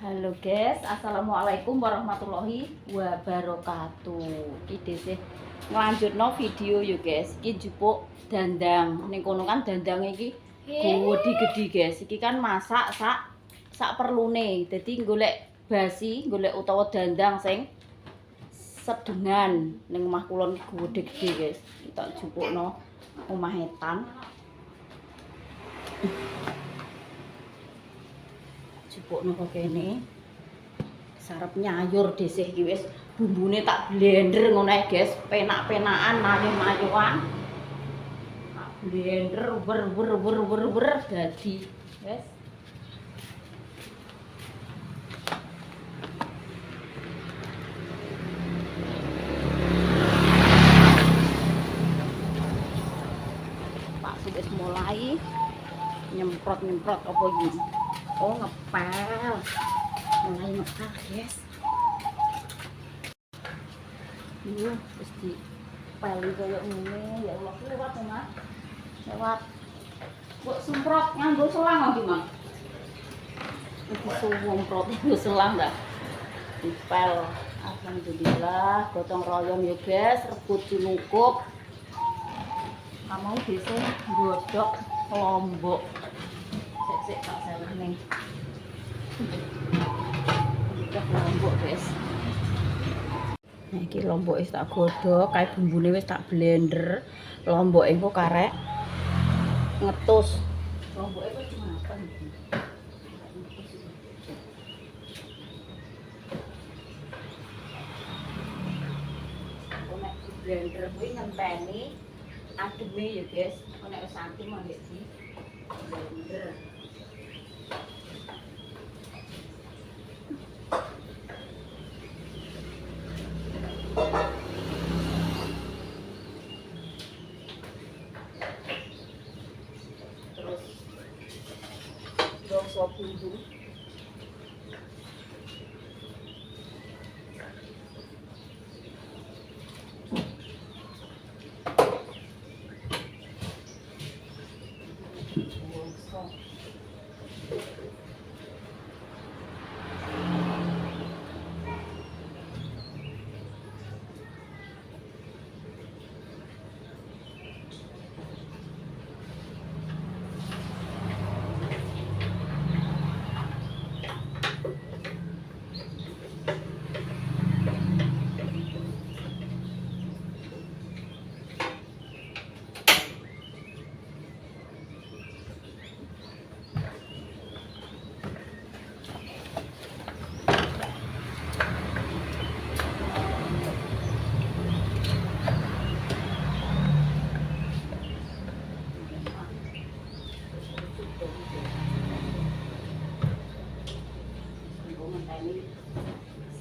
Halo guys, assalamualaikum warahmatullahi wabarakatuh. Iki sih nglanjutno video yo guys. Iki jupuk dandang. Ning kono kan dandang iki gede-gede guys. Iki kan masak sak perlune. Dadi golek basi, golek utawa dandang sing sedengan ning omah kula iki gede-gede guys. Tak jupukno omah etan. Jupukno kok kene. Sarep nyayur dhisik iki wis bumbune tak blender ngono ae guys, penak-penakan mayu-mayuan. Tak blender wer dadi guys. Pak wis mulai nyemprot apa iki? Oh, ngepel. Mulai ngepel guys. Iya, wis dipeli koyo ngene. Ya Allah, lewat ya, Mas. Lewat. Mbok semprot nganggo selang ndi, Mas? Iki semprot nganggo selang dah. Dipel. Alhamdulillah, gotong royong ya guys, rebut cinukuk. Kamu bisa godhog lombok. Sik tak salah ning. Godhog lombok guys. Nah, iki lombok wis tak godhog, kae bumbune wis tak blender. Lombok engko karek ngetus. Lomboke kok makan iki. Nek blender kuwi ngenteni ademe ya guys. Nek wis adem mangke di blender. Terus sop bumbu.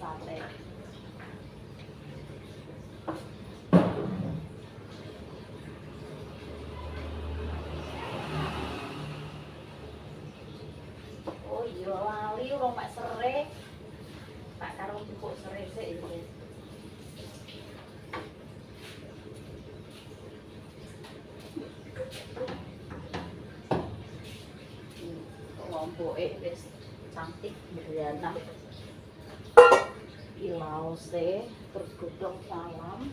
Sate. Oh iya lali urung mek serai. Tak karo jupuk serai sik iki. Lomboke wis cantik berwarna. Ilause terus godhong salam.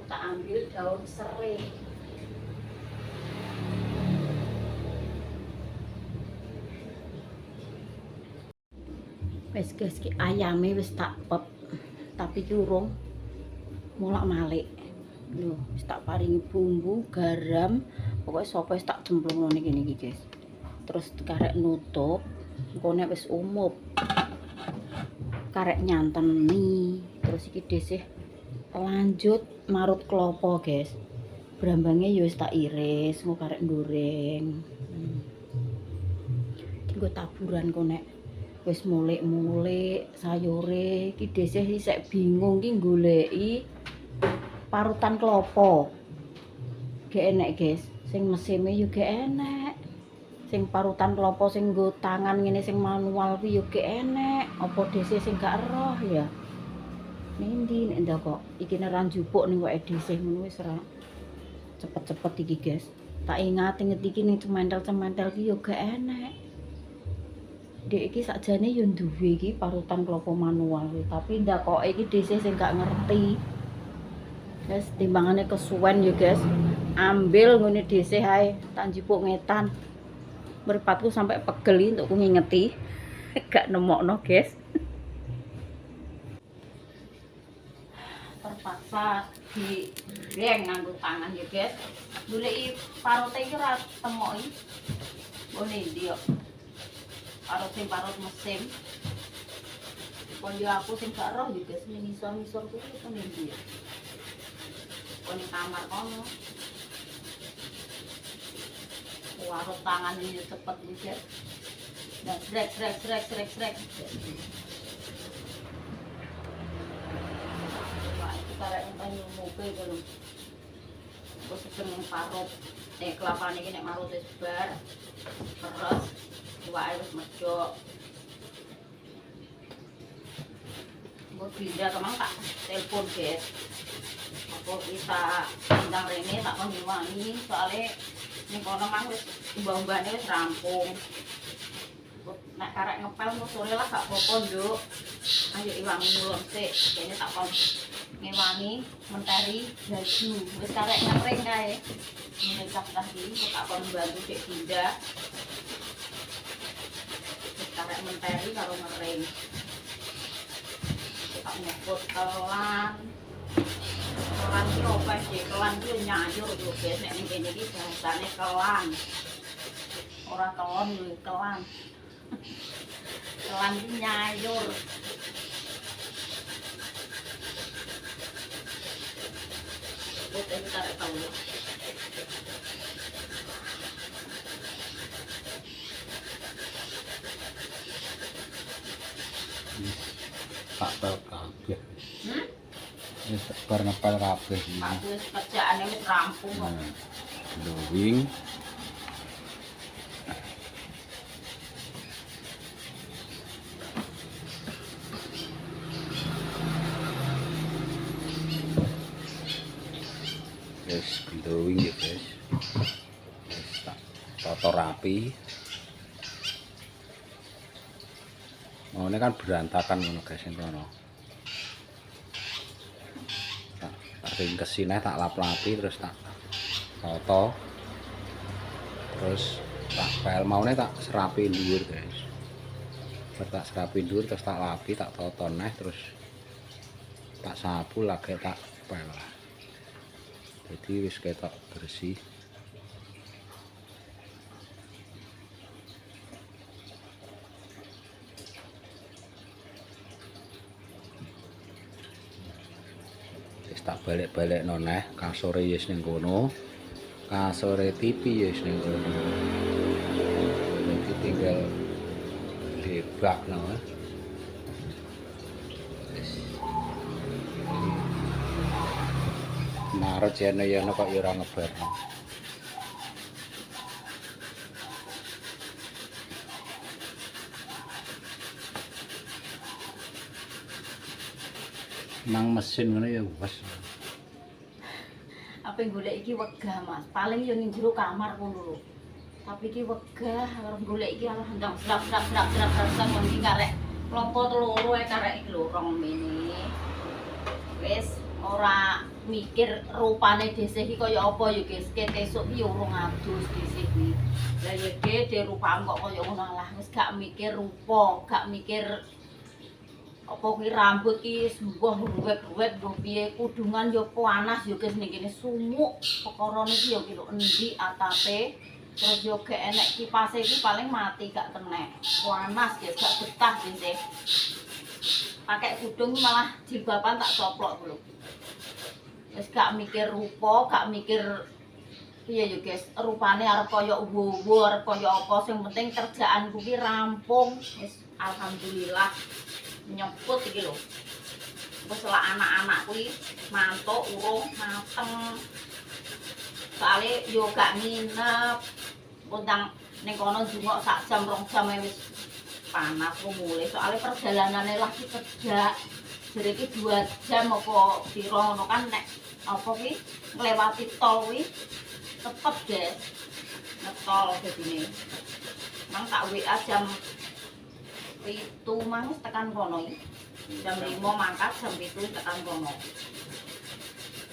Tak ambil daun serai. Wis guys, ki ayame wis tak pep. Tapi ki urung molak-malik. Lho, wis tak paringi bumbu, garam, pokoknya sapa wis tak cemplungno niki guys. Terus karek nutup, engko nek wis umup. Karek nyanteni. Terus iki dhisik lanjut marut klopo guys. Brambange ya wis tak iris, engko karek goreng. Engko taburan kok nek wis mulik-mulik sayure iki dhisih isek bingung ki goleki parutan klopo. Gek enek, guys. Sing mesime yo gek enek. Sing parutan klopo sing nggo tangan ngene sing manual kuwi yo gek enek. Apa dhisih sing gak eroh ya? Nendi nek ndak kok iki neran jupuk ning wae dhisih ngono wis ora cepet-cepet iki, guys. Tak ingat-inget iki ning cementel-cementel ki yo gak enek. Dek iki sakjane yo duwe iki parutan klopo manual, tapi ndak kok iki dhisih sing gak ngerti. Guys, timbangane kesuwen yo, guys. Ambil ngene dhisih ae, tak njupuk ngetan. Mripatku sampai pegel untuk ku ngingeti. Gak nemokno, guys. Terpaksa di reng nganggo tangan ya, guys. Goleki parute iki ora temoki. Ngene ndi yo. Parut mesin. Kon yo aku sing gak roh yo, guys, ngisor-ngisor kuwi kene ndi yo. Kon kamar kono. Warung tangan ini cepet nih, guys. Dan srek. Wah, itu karek entah nyumuke kalau gue sedang parut kelapa ini nek marut sebar terus iwake wis medhok. Gue pindah kemang tak telepon, guys. Apa kita undang rene tak kon nyewangi soalnya ning kono mang wis mbah-mbahane wis rampung. Nek karek ngepel kok sore lah gak apa-apa, Nduk. Ayo iwangi mulon sik, kene tak kon ngewangi menteri baju. Wis karek ngering kae. Ini cah-cah iki tak kon bantu Dek Dinda. Wis karek menteri karo ngering. Tak nyebut kelan. Kelan ki opo sih? Kelan ki nyayur yo, guys. Nek ning kene iki bahasane kelan. Ora kelon lho, kelan. Kelan ki nyayur. Wis iki karek tahu. Tak tahu kabeh. Wis bar ngepel kabeh iki. Aku wis kerjaane wis rampung kok. Glowing. Wis glowing ya, guys. Wis tak tata rapi. Oh, ini kan berantakan ngono, guys, ngono. Tak ringkesi neh, tak lap-lapi terus tak tata. Terus tak pel maune tak serapi dhuwur, guys. Tak serapi dhuwur terus tak lapi, tak tata neh terus tak sapu lagi tak pel. Jadi wis ketok bersih. Tak balik-balik noneh kasore yes ning kono, kasore TV yes ning kono. Jadi tinggal dibak nang. Maret jane ya kok ya ora ngebarno. Nang mesin ngono ya wes. Apa golek iki wegah, Mas. Paling yo ning jero kamar ngono lho. Tapi iki wegah arep golek iki ala ndang srap iki karek klopo teluru ae karek iki lho rong mene. Wis ora mikir rupane dhisik iki kaya apa ya, guys. Ket esuk iki yo urung adus dhisik iki. Lah ya de rupamu kok kaya ngono lah. Wis gak mikir rupa, gak mikir apa kuwi rambut ki sembuh ruwet-ruwet mbok piye kudungan yo panas yo guys ning kene sumuk perkarane iki yo kira endi atape terus yo gak enek kipase iki paling mati gak kena panas guys gak betah jente pakai kudung malah jilbaban tak coplok lho Wis gak mikir rupa, gak mikir piye yo guys, rupane arep kaya uwu-uwu, arep kaya apa, sing penting kerjaanku ki rampung. Wis alhamdulillah nyeput iki lho. Wis lah anak-anak kuwi mantuk urung mateng. Soale yo gak nginep. Undang ning kono jungok sak jam 2 jam wis panas ku mulai. Soale perjalanane lagi kerja. Jadi iki 2 jam apa piro ngono kan nek apa ki nglewati tol kuwi cepet guys. Ngetol dadine. Mang tak WA jam 7 mang tekan kono iki. Jam 5 mangkat jam 7 tekan kono.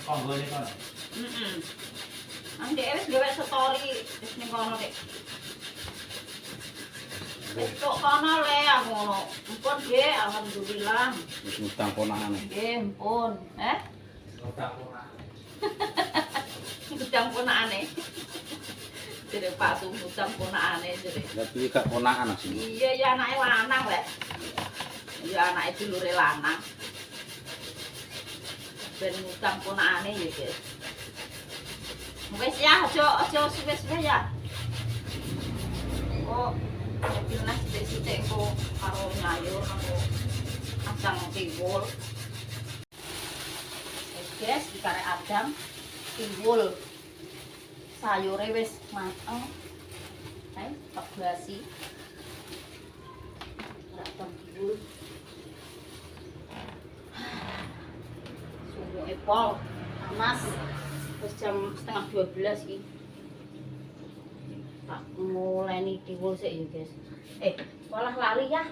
Konggone kono. Heeh. Nang dhek wis gawe story wis ning kono Dek. Wis kok kono le aku ngono. Mumpun nggih alhamdulillah. Wis ngutang ponakane. Nggih, mumpun. Utang ora. Ngutang ponakane. Jadi Pak Tum ngutang ponakane jadi. Lah piye gak ponakan asli. Iya ya anake lanang lek. Ya anake dulure lanang. Ben ngutang ponakane ya, guys. Wis ya, aja suwe-suwe ya. Kok pilih sithik-sithik kok karo nyayur karo asang timbul. Wis guys, dikarek adang timbul. Sayure wis mateng. Ayo tak basi. Adang timbul. Suhu epol panas. Wis jam setengah 12 iki. Tak mulai timbul sik ya guys. Malah lali ya.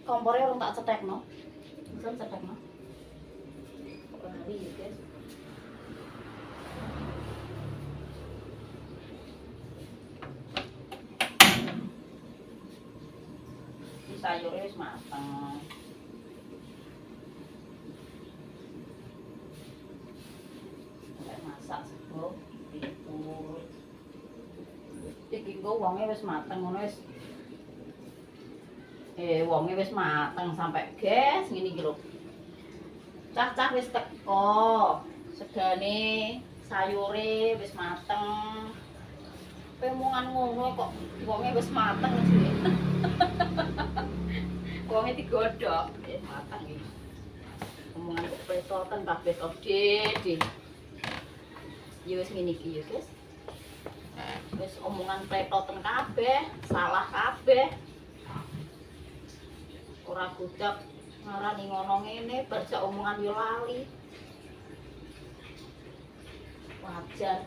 Kompore orang tak cetekno. Bisa cetekno. Lali ya guys. Ini sayurnya wis mateng. Masak sego timbul. Iki engko wonge wis mateng ngono wis. Wonge wis mateng sampai gas ngene iki lho. Cah-cah wis teko. Segane, sayure wis mateng. Pemungan ngono kok wonge wis mateng sih. Wonge digodhog, mateng iki. Pemungan kok petoten kabeh to, Dede. Ya wis ngene iki ya, guys. Wis omongan pletoten kabeh, salah kabeh. Ora gudak ngarani ngono ngene, berja omongan yo lali. Wajar.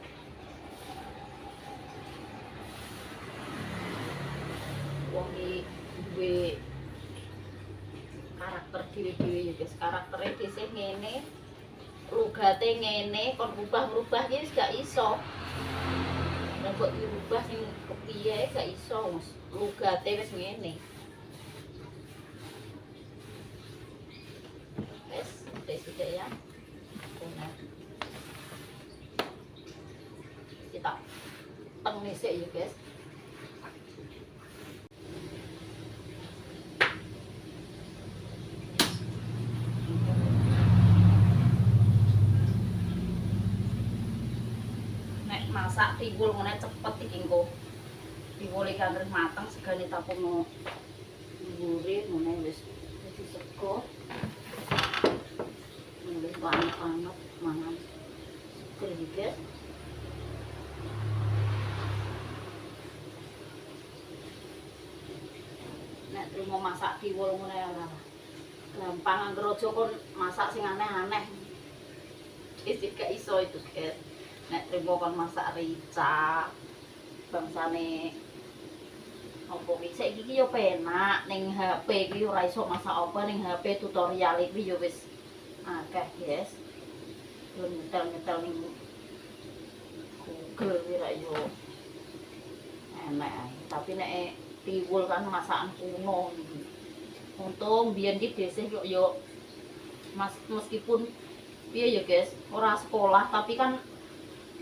Wong iki duwe karakter dhewe-dhewe ya, guys. Karaktere dhisik ngene. Lugate ngene, kon rubah-rubah iki wis gak iso. Nek kok dirubah sing kepiye gak iso, Mas. Lugate wis ngene. Wis, sithik ya. Benar. Kita teng sik ya, guys. Masak timbul ngene cepet iki engko. Timbule kan mateng segane tapung ngure ngene wis dadi sego. Wis panas mangan. Sedikit. Nek trimo masak timbul ngene lah. Gampang anggere aja kon masak sing aneh-aneh. Isih gak iso itu, guys. Nek trimo kon masak rica bangsane apa iki saiki iki yo penak ning HP iki ora iso masak apa ning HP tutorial iki yo wis akeh guys. Yo nyetel-nyetel ning Google ora yo enak ae. Tapi nek tiwul kan masakan kuno iki. Untung biyen iki dhisik kok yo meskipun piye yo guys, ora sekolah tapi kan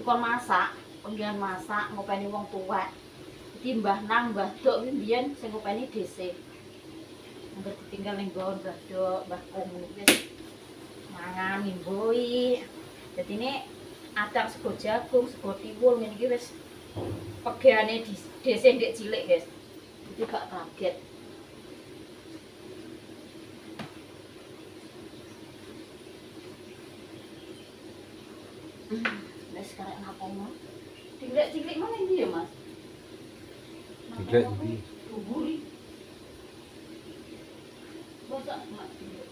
kon masak, penggian masak ngopeni wong tuwek. Iki Mbah Nang, Mbah Dok kuwi mbiyen sing ngopeni dhisik. Angger ditinggal ning nggon Mbah Dok, Mbah Kum wis mangan mboi. Jadi ini ada sego jagung, sego tiwul ngene iki wis pegane dhisik ndek cilik, guys. Jadi gak kaget. Wis karek napa mau? Dilek cilik mana iki ya, Mas? Dilek iki. Buburi. Bosak mak dilek.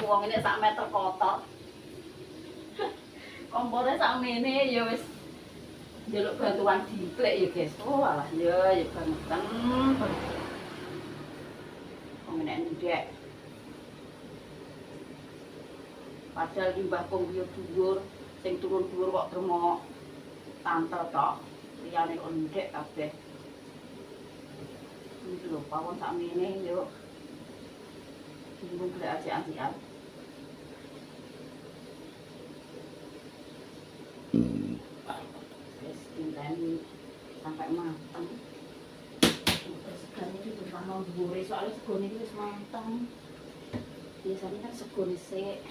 Wong ini sak meter kotor. Kompornya sak mene ya wis njaluk bantuan diklek ya, guys. Oh alah ya bangetan. Wong nek ndek. Padahal limbah pom yo dhuwur, sing turun dhuwur kok tremo tante tok. Liyane kok ndek kabeh. Iki lho pawon sak mene yo. Bingung gelek aja-ajian. Ini sampai matang. Segane iki dipangan dhuwure soalnya segone iki wis matang. Biasanya kan segone sik.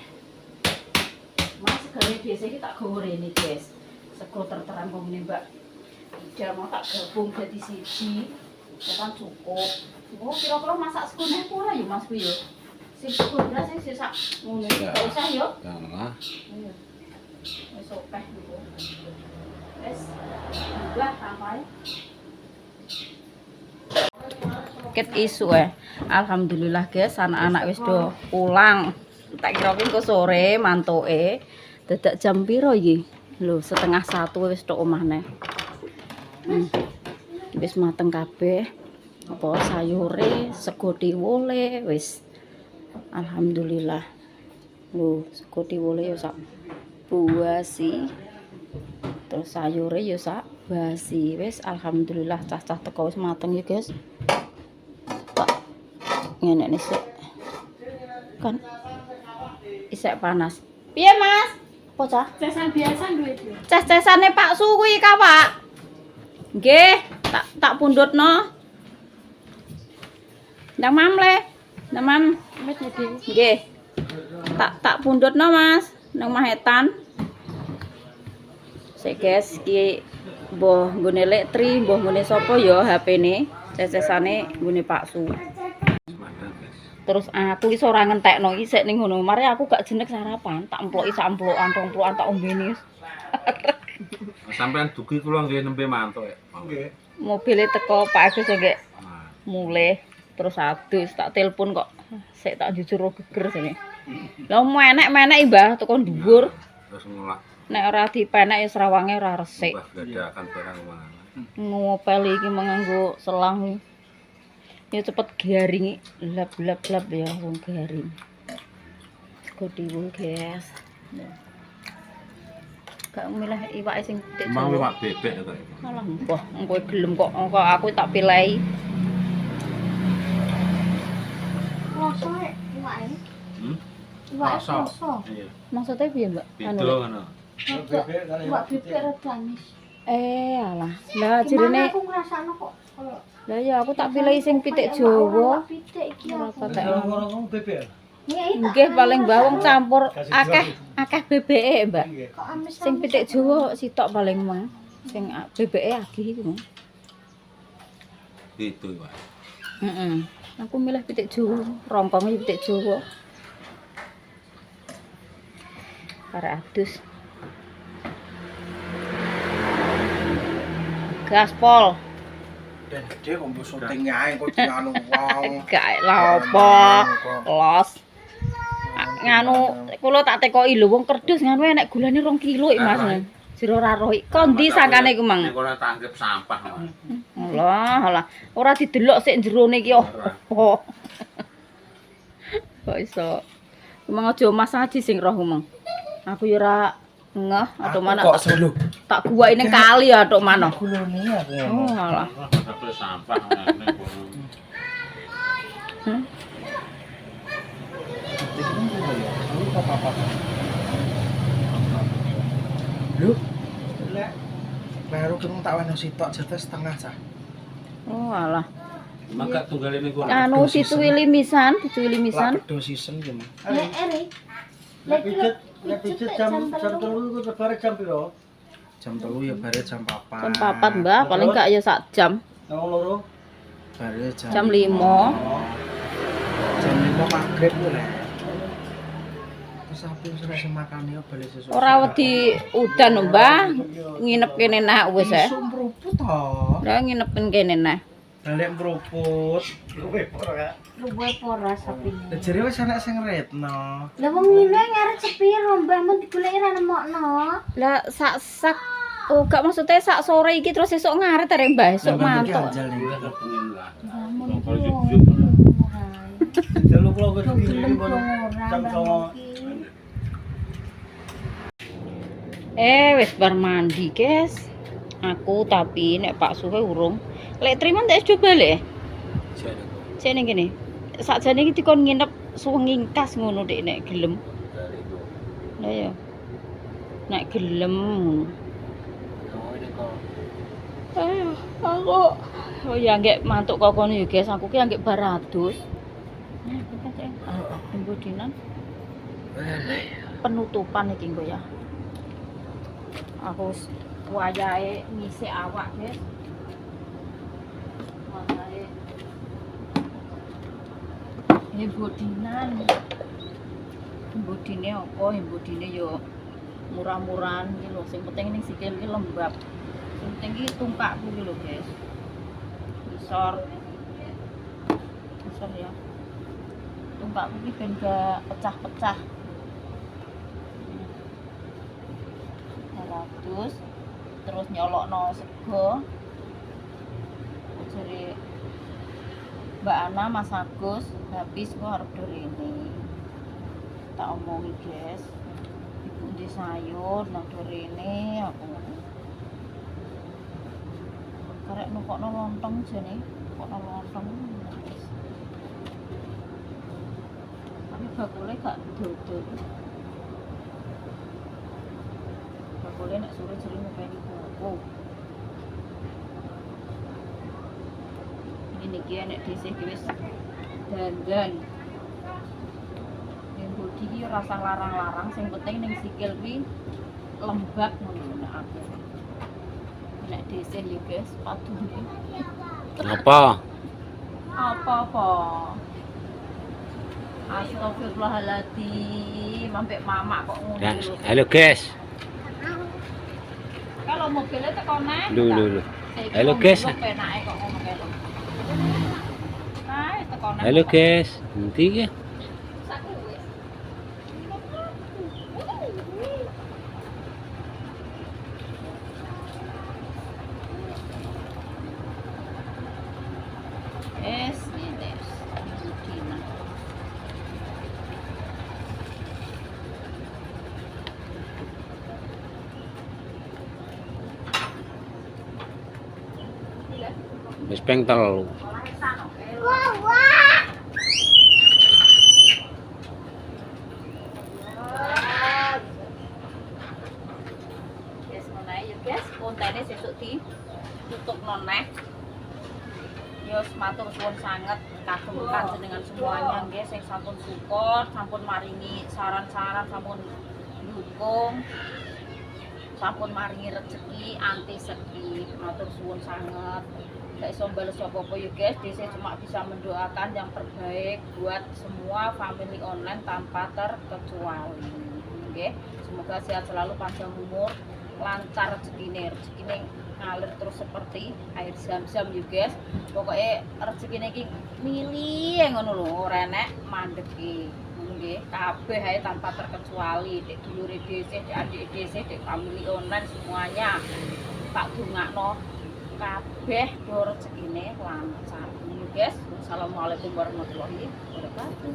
Mas segane biasa iki tak goreng guys. Sego terteran kok ngene, Mbak. Ida mau tak gabung dadi siji. Ya kan cukup. Oh, kira-kira masak segone ora ya Mas ku ya. Sing sego beras sing sak ngono iki gak usah ya. Janganlah. Iya. Wis opeh niku. Wes, udah sampai. Ket isu alhamdulillah guys, anak-anak wis do pulang. Tak kira engko sore mantuke. Dadak jam piro iki? Lho, 12:30 wis tok omah neh. Wis mateng kabeh. Apa sayure, sego tiwule wis. Alhamdulillah. Lho, sego tiwule ya sak buasi. Terus sayure ya sak basi. Wis alhamdulillah cah-cah teko wis mateng ya, guys. Kok ngene iki sik. Kan isek panas. Piye, Mas? Apa cah? Cesan biasa duwe iki. Ces-cesane Pak Su kuwi ka, Pak? Nggih, tak pundhutno. Ndang mamle. Ndang mam. Nggih. Tak pundhutno, Mas. Nang mahetan. Sik guys, iki mbah nggone Lektri, mbah nggone sapa ya HP-ne. Cecesane nggone Pak Su. Terus aku iso ora ngentekno iki sik ning ngono. Mare aku gak jenek sarapan, tak emploki sak emplokan, rong emplokan tak ombeni. Sampean dugi kula nggih nembe mantuk ya. Nggih. Mobile teko Pak Agus nggih. Mulih terus adus tak telepon kok. Sik tak jujur geger sini. Lah menek-menek Mbah teko dhuwur. Terus ngolak. Nek ora dipenek ya srawange ora resik. Mbah dadakan barang mana. Ngopel iki menganggo selang. Ya cepet garing, lap ya wong garing. Sego tiwul, guys. Gak milih iwake sing titik. Mau iwak bebek to. Alah mbah, engko gelem kok engko aku tak pilehi. Kloso iwake. Iwake Kloso. kloso. Iya. Maksudnya piye, Mbak? Beda ngono. Iwak bebek rada amis. Alah. Lah jerene aku ngrasakno kok koyo lah ya aku tak pilehi sing pitik Jawa. pitik iki Ora aku. patek. Ngomong bebek. Nggih paling bawang campur akeh bebeke, Mbak. Kok amis. Sing pitik Jawa sitok paling meng. Sing bebeke agih iku. Itu iwak. Heeh. Aku milih pitik Jawa, rongkong iki pitik Jawa. Para adus. Gaspol. Dan gede kok mbok syuting ae kok nganu wong. Gak lha apa. Los. Nganu kula tak tekoki lho wong kerdus nganu enek gulane 2 kilo iki Mas. Jero ora roh. Kondi sangkane iku Mang? Nek ora tanggep sampah. Alah. Ora didelok sik jerone iki opo. Kok iso. Mang aja Mas Haji sing roh Mang. Aku yo ora ngeh atau mana Kok selu. tak guwai ning kali atau mana. Kulone aku Oh ngomong. alah. Sampai sampah ngene kono. apa apa. Lu lek baru kemu tak wano sitok jatah setengah cah. Oh alah. Maka tunggal ini gua. Anu dituwili misan, dituwili misan. Lah pedo season ki, Mas. Eri. Lek pijet jam 3 ku bare jam piro? Jam 3 ya bare jam 4. Jam 4, Mbah, paling gak ya sak jam. Jam 2. Bare Jam 5. Jam 5 maghrib ku lek. Terus aku sing makan yo bali sesuk. Ora wedi udan, Mbah. Nginep kene nah wis eh. Iso mruput to. Lah nginep kene nah. Balik mruput. Luwe pora sapine. Lah jare wis enak sing retno. Lah wong ngene ngarep sepiro Mbah mun digoleki ra nemokno. Lah sak oh gak maksudnya sak sore iki terus esuk ngaret arek Mbah, esuk mantuk. Mun Kalau iki juk-juk. Jaluk kula wis iki jam 9. Wis bar mandi, guys. Aku tapi nek Pak Suwe urung. Lek Triman tak coba balik. Cek ning kene. Sakjane iki dikon nginep suwengi kas ngono Dik nek gelem. Lah ya. Nek gelem ngono. Aku oh ya nggak mantuk kok kono ya guys, aku ki nggak baradus. Nah, kita cek. Dinan penutupan iki engko ya. Aku wayahe ngisi awak, guys. Wayahe hembodinan. Hembodine apa? Hembodine yo murah-murahan iki lho. Sing penting ning sikil iki lembab. Sing penting iki tungkakku iki lho, guys. Isor ya. Tungkakku iki ben gak pecah-pecah. 100 terus nyolokno sego. Jare Mbak Ana Mas Agus habis kok arep dorene. Tak omongi, guys. Ibu ndi sayur nang dorene aku. Karek nukokno lontong jane, nukokno lontong. Tapi bakule gak dodol. Bakule nek sore jere ngopeni buku. Ini iki nek dhisik wis dandan. Ning bodi iki rasa larang-larang, sing penting ning sikil kuwi lembab ngono nek aku. Nek dhisik yo guys, padune. Apa? Apa-apa. Astagfirullahaladzim, mampek mama kok ngono Ya, lho. halo guys. Kalau mobilnya tekan neh. Lho. Halo guys. Penake kok ngono kae lho. Nah, tekan neh. Halo guys. Nanti ya. Saku wis. Ini Dina. Wis peng telu. Guys, meneh ya guys, kontene sesuk ditutup noneh. Yo matur suwun sanget kagem panjenengan semuanya nggih sing sampun support, sampun maringi saran-saran, sampun dukung, sampun maringi rezeki, anti seki. Matur suwun sanget. Gak iso bales apa-apa ya guys, saya cuma bisa mendoakan yang terbaik buat semua family online tanpa terkecuali. Nggih, semoga sehat selalu, panjang umur, lancar rezekine ngalir terus seperti air zam-zam ya guys. Pokoknya rezekine iki milih ngono lho, ora enek mandeki. Nggih, kabeh ae tanpa terkecuali, dek dulure dhisik, dek adik dhisik, dek family online semuanya. Tak dongakno kabeh do rezekine lancar. Guys, wassalamualaikum warahmatullahi wabarakatuh.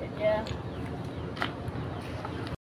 Dadah.